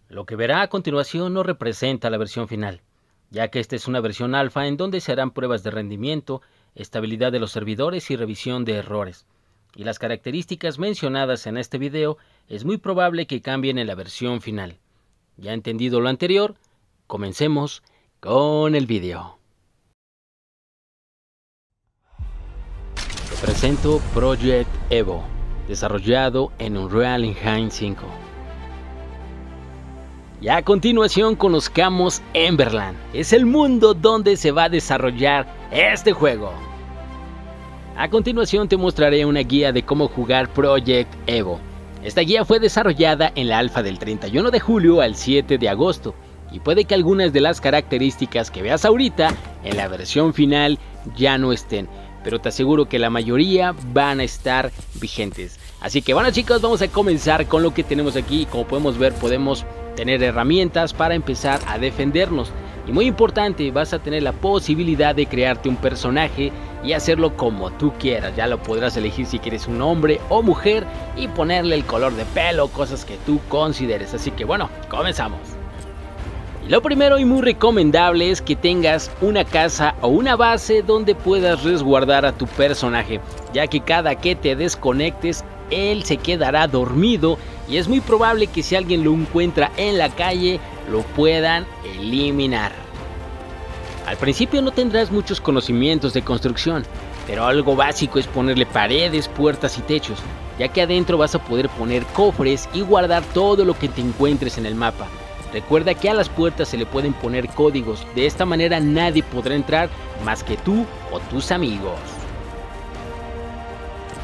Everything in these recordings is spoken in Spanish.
Lo que verá a continuación no representa la versión final, ya que esta es una versión alfa en donde se harán pruebas de rendimiento, estabilidad de los servidores y revisión de errores. Y las características mencionadas en este video es muy probable que cambien en la versión final. Ya entendido lo anterior, comencemos con el video. Te presento Project Evo, desarrollado en Unreal Engine 5. Y a continuación conozcamos Emberland. Es el mundo donde se va a desarrollar este juego. A continuación te mostraré una guía de cómo jugar Project Evo. Esta guía fue desarrollada en la alfa del 31 de julio al 7 de agosto. Y puede que algunas de las características que veas ahorita en la versión final ya no estén. Pero te aseguro que la mayoría van a estar vigentes. Así que bueno chicos, vamos a comenzar con lo que tenemos aquí. Como podemos ver, podemos tener herramientas para empezar a defendernos. Y muy importante, vas a tener la posibilidad de crearte un personaje y hacerlo como tú quieras. Ya lo podrás elegir si quieres un hombre o mujer y ponerle el color de pelo, cosas que tú consideres. Así que bueno, comenzamos. Lo primero y muy recomendable es que tengas una casa o una base donde puedas resguardar a tu personaje, ya que cada que te desconectes, él se quedará dormido y es muy probable que si alguien lo encuentra en la calle, lo puedan eliminar. Al principio no tendrás muchos conocimientos de construcción, pero algo básico es ponerle paredes, puertas y techos, ya que adentro vas a poder poner cofres y guardar todo lo que te encuentres en el mapa. Recuerda que a las puertas se le pueden poner códigos, de esta manera nadie podrá entrar más que tú o tus amigos.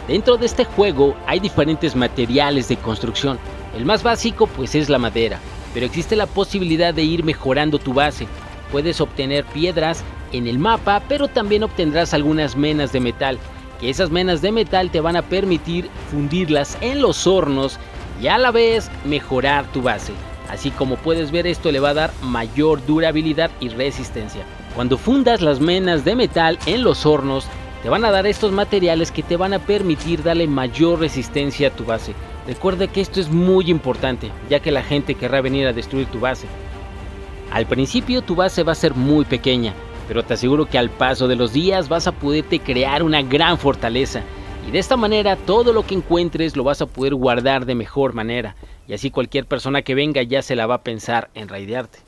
Dentro de este juego hay diferentes materiales de construcción, el más básico pues es la madera, pero existe la posibilidad de ir mejorando tu base. Puedes obtener piedras en el mapa, pero también obtendrás algunas menas de metal, que esas menas de metal te van a permitir fundirlas en los hornos y a la vez mejorar tu base. Así como puedes ver, esto le va a dar mayor durabilidad y resistencia. Cuando fundas las menas de metal en los hornos, te van a dar estos materiales que te van a permitir darle mayor resistencia a tu base. Recuerda que esto es muy importante, ya que la gente querrá venir a destruir tu base. Al principio tu base va a ser muy pequeña, pero te aseguro que al paso de los días vas a poderte crear una gran fortaleza. Y de esta manera todo lo que encuentres lo vas a poder guardar de mejor manera. Y así cualquier persona que venga ya se la va a pensar en raidearte.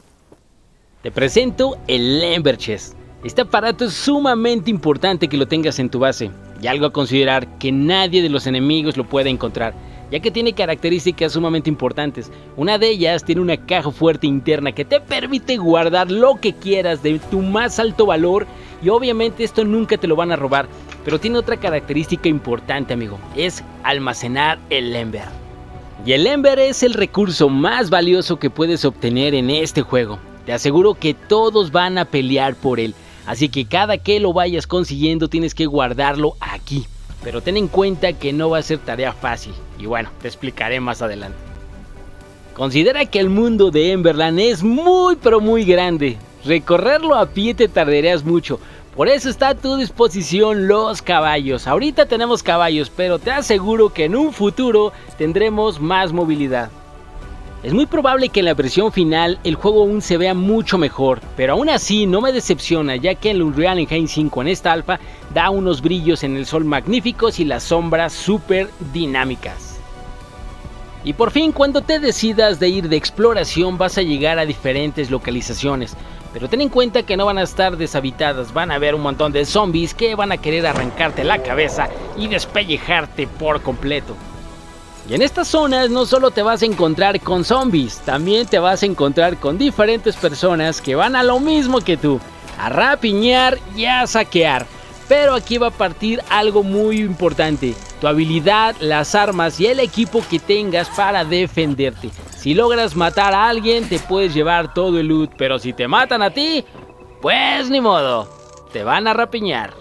Te presento el Ember Chest. Este aparato es sumamente importante que lo tengas en tu base. Y algo a considerar, que nadie de los enemigos lo puede encontrar, ya que tiene características sumamente importantes. Una de ellas tiene una caja fuerte interna que te permite guardar lo que quieras de tu más alto valor. Y obviamente esto nunca te lo van a robar. Pero tiene otra característica importante, amigo, es almacenar el Ember. Y el Ember es el recurso más valioso que puedes obtener en este juego. Te aseguro que todos van a pelear por él, así que cada que lo vayas consiguiendo tienes que guardarlo aquí. Pero ten en cuenta que no va a ser tarea fácil, y bueno, te explicaré más adelante. Considera que el mundo de Emberland es muy pero muy grande. Recorrerlo a pie te tardarías mucho. Por eso está a tu disposición los caballos. Ahorita tenemos caballos, pero te aseguro que en un futuro tendremos más movilidad. Es muy probable que en la versión final el juego aún se vea mucho mejor, pero aún así no me decepciona, ya que en Unreal Engine 5 en esta alfa da unos brillos en el sol magníficos y las sombras súper dinámicas. Y por fin, cuando te decidas de ir de exploración vas a llegar a diferentes localizaciones. Pero ten en cuenta que no van a estar deshabitadas, van a haber un montón de zombies que van a querer arrancarte la cabeza y despellejarte por completo. Y en estas zonas no solo te vas a encontrar con zombies, también te vas a encontrar con diferentes personas que van a lo mismo que tú, a rapiñar y a saquear. Pero aquí va a partir algo muy importante, tu habilidad, las armas y el equipo que tengas para defenderte. Si logras matar a alguien te puedes llevar todo el loot, pero si te matan a ti, pues ni modo, te van a rapiñar.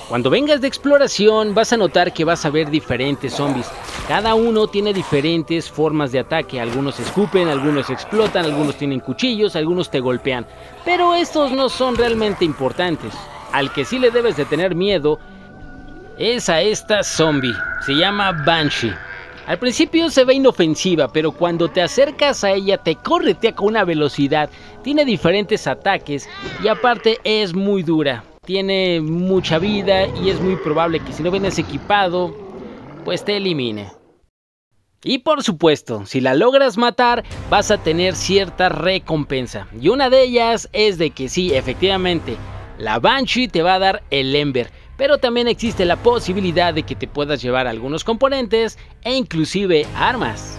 Cuando vengas de exploración vas a notar que vas a ver diferentes zombies. Cada uno tiene diferentes formas de ataque, algunos escupen, algunos explotan, algunos tienen cuchillos, algunos te golpean. Pero estos no son realmente importantes. Al que sí le debes de tener miedo es a esta zombie, se llama Banshee. Al principio se ve inofensiva, pero cuando te acercas a ella te corretea con una velocidad, tiene diferentes ataques y aparte es muy dura, tiene mucha vida y es muy probable que si no vienes equipado, pues te elimine. Y por supuesto, si la logras matar, vas a tener cierta recompensa. Y una de ellas es de que sí, efectivamente, la Banshee te va a dar el Ember. Pero también existe la posibilidad de que te puedas llevar algunos componentes e inclusive armas.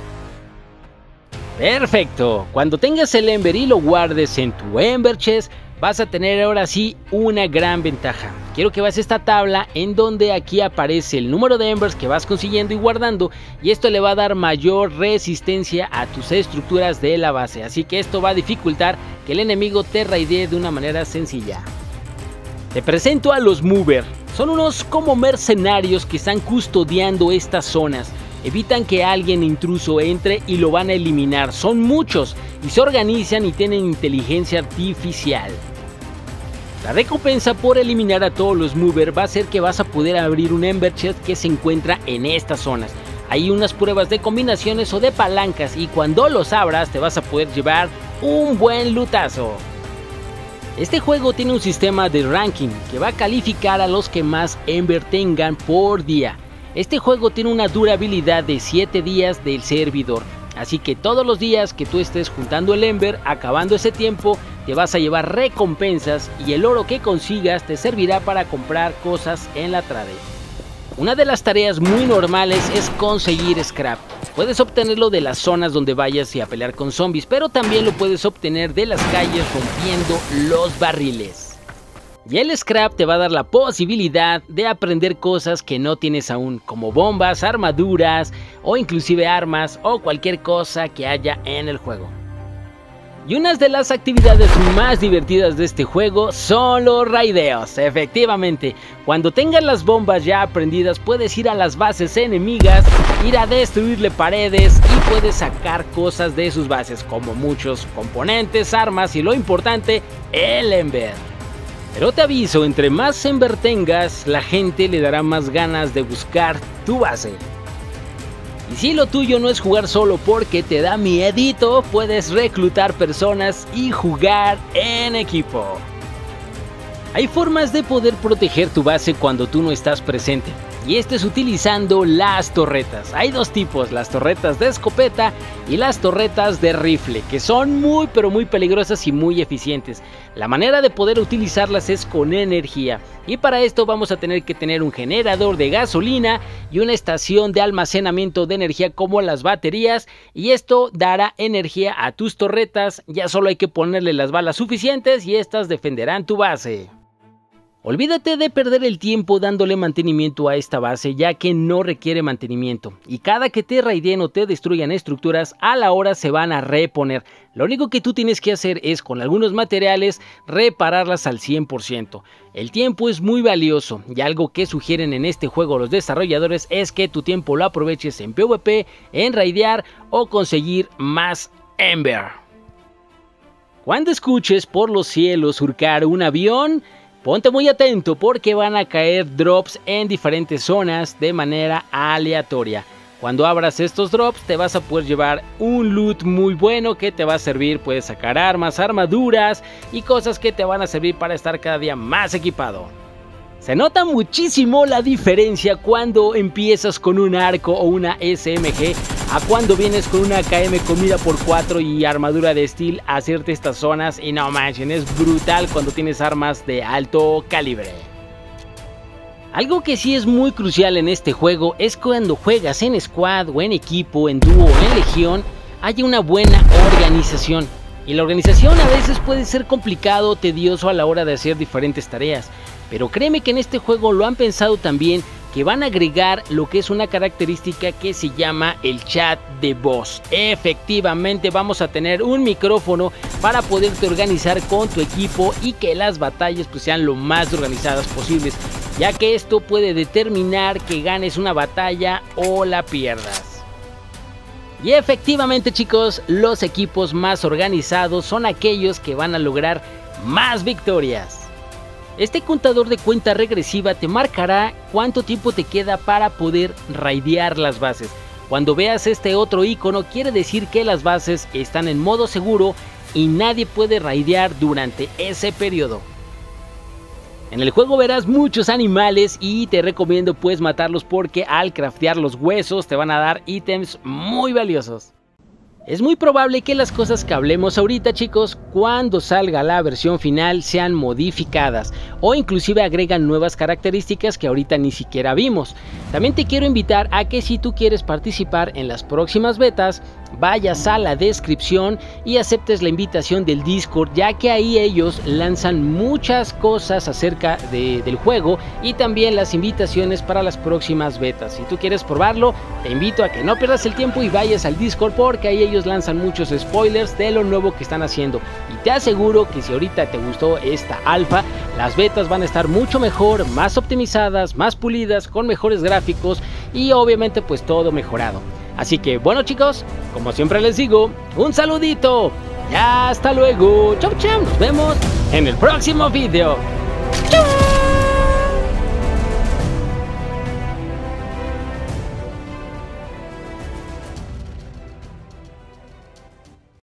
Perfecto, cuando tengas el Ember y lo guardes en tu Ember Chest, vas a tener ahora sí una gran ventaja. Quiero que veas esta tabla en donde aquí aparece el número de Embers que vas consiguiendo y guardando, y esto le va a dar mayor resistencia a tus estructuras de la base, así que esto va a dificultar que el enemigo te raidee de una manera sencilla. Te presento a los Mover. Son unos como mercenarios que están custodiando estas zonas. Evitan que alguien intruso entre y lo van a eliminar. Son muchos y se organizan y tienen inteligencia artificial. La recompensa por eliminar a todos los Mover va a ser que vas a poder abrir un Ember Chest que se encuentra en estas zonas. Hay unas pruebas de combinaciones o de palancas y cuando los abras te vas a poder llevar un buen lutazo. Este juego tiene un sistema de ranking que va a calificar a los que más Ember tengan por día. Este juego tiene una durabilidad de 7 días del servidor, así que todos los días que tú estés juntando el Ember, acabando ese tiempo, te vas a llevar recompensas y el oro que consigas te servirá para comprar cosas en la trade. Una de las tareas muy normales es conseguir scrap. Puedes obtenerlo de las zonas donde vayas y a pelear con zombies, pero también lo puedes obtener de las calles rompiendo los barriles. Y el scrap te va a dar la posibilidad de aprender cosas que no tienes aún, como bombas, armaduras o inclusive armas o cualquier cosa que haya en el juego. Y unas de las actividades más divertidas de este juego son los raideos. Efectivamente, cuando tengas las bombas ya aprendidas puedes ir a las bases enemigas, ir a destruirle paredes y puedes sacar cosas de sus bases, como muchos componentes, armas y lo importante, el Ember. Pero te aviso, entre más Ember tengas, la gente le dará más ganas de buscar tu base. Y si lo tuyo no es jugar solo porque te da miedito, puedes reclutar personas y jugar en equipo. Hay formas de poder proteger tu base cuando tú no estás presente, y esto es utilizando las torretas. Hay dos tipos, las torretas de escopeta y las torretas de rifle, que son muy peligrosas y muy eficientes. La manera de poder utilizarlas es con energía, y para esto vamos a tener que tener un generador de gasolina y una estación de almacenamiento de energía como las baterías, y esto dará energía a tus torretas. Ya solo hay que ponerle las balas suficientes y estas defenderán tu base. Olvídate de perder el tiempo dándole mantenimiento a esta base, ya que no requiere mantenimiento, y cada que te raideen o te destruyan estructuras, a la hora se van a reponer. Lo único que tú tienes que hacer es, con algunos materiales, repararlas al 100%. El tiempo es muy valioso, y algo que sugieren en este juego los desarrolladores es que tu tiempo lo aproveches en PvP, en raidear o conseguir más Ember. Cuando escuches por los cielos surcar un avión, ponte muy atento porque van a caer drops en diferentes zonas de manera aleatoria. Cuando abras estos drops te vas a poder llevar un loot muy bueno que te va a servir, puedes sacar armas, armaduras y cosas que te van a servir para estar cada día más equipado. Se nota muchísimo la diferencia cuando empiezas con un arco o una SMG a cuando vienes con una AKM con mira por 4 y armadura de steel a hacerte estas zonas, y no manchen, es brutal cuando tienes armas de alto calibre. Algo que sí es muy crucial en este juego es cuando juegas en squad o en equipo, en dúo o en legión, haya una buena organización. Y la organización a veces puede ser complicado o tedioso a la hora de hacer diferentes tareas, pero créeme que en este juego lo han pensado también, que van a agregar lo que es una característica que se llama el chat de voz. Efectivamente vamos a tener un micrófono para poderte organizar con tu equipo y que las batallas pues sean lo más organizadas posibles, ya que esto puede determinar que ganes una batalla o la pierdas. Y efectivamente chicos, los equipos más organizados son aquellos que van a lograr más victorias. Este contador de cuenta regresiva te marcará cuánto tiempo te queda para poder raidear las bases. Cuando veas este otro icono quiere decir que las bases están en modo seguro y nadie puede raidear durante ese periodo. En el juego verás muchos animales y te recomiendo pues matarlos porque al craftear los huesos te van a dar ítems muy valiosos. Es muy probable que las cosas que hablemos ahorita, chicos, cuando salga la versión final sean modificadas o inclusive agregan nuevas características que ahorita ni siquiera vimos. También te quiero invitar a que si tú quieres participar en las próximas betas, vayas a la descripción y aceptes la invitación del Discord, ya que ahí ellos lanzan muchas cosas acerca del juego y también las invitaciones para las próximas betas. Si tú quieres probarlo, te invito a que no pierdas el tiempo y vayas al Discord porque ahí ellos lanzan muchos spoilers de lo nuevo que están haciendo. Y te aseguro que si ahorita te gustó esta alfa, las betas van a estar mucho mejor, más optimizadas, más pulidas, con mejores gráficos y obviamente pues todo mejorado. Así que bueno chicos, como siempre les digo, un saludito y hasta luego. Chau chau, nos vemos en el próximo video.